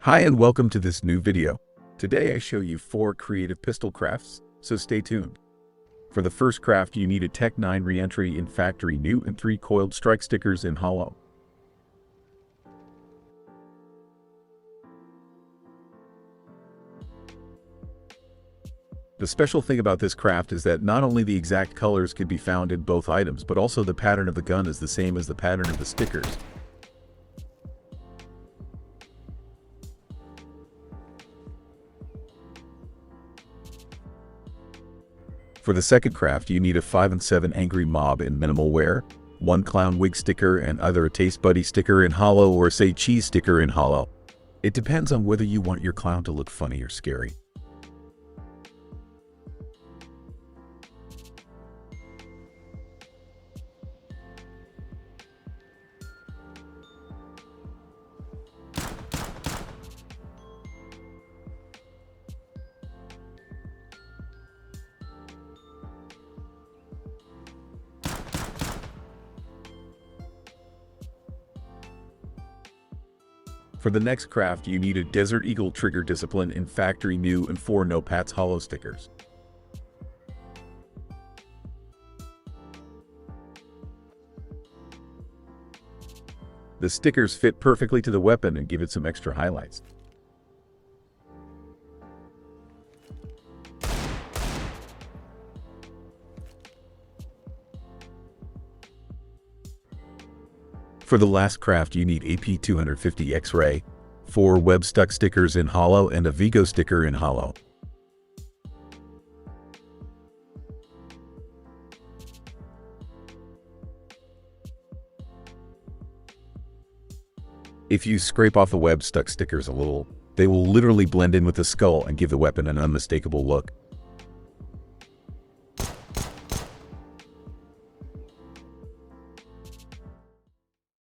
Hi and welcome to this new video. Today I show you 4 creative pistol crafts, so stay tuned. For the first craft you need a TEC-9 Re-Entry in factory new and 3 coiled strike stickers in Holo. The special thing about this craft is that not only the exact colors can be found in both items, but also the pattern of the gun is the same as the pattern of the stickers. For the second craft, you need a 5 and 7 Angry Mob in minimal wear, 1 Clown Wig sticker and either a Taste Buddy sticker in Holo or say Cheese sticker in Holo. It depends on whether you want your clown to look funny or scary. For the next craft, you need a Desert Eagle trigger discipline in factory new and 4 No Pats Holo stickers. The stickers fit perfectly to the weapon and give it some extra highlights. For the last craft you need a P20 X-Ray, 4 web stuck stickers in Holo and a Viggo sticker in Holo. If you scrape off the web stuck stickers a little, they will literally blend in with the skull and give the weapon an unmistakable look.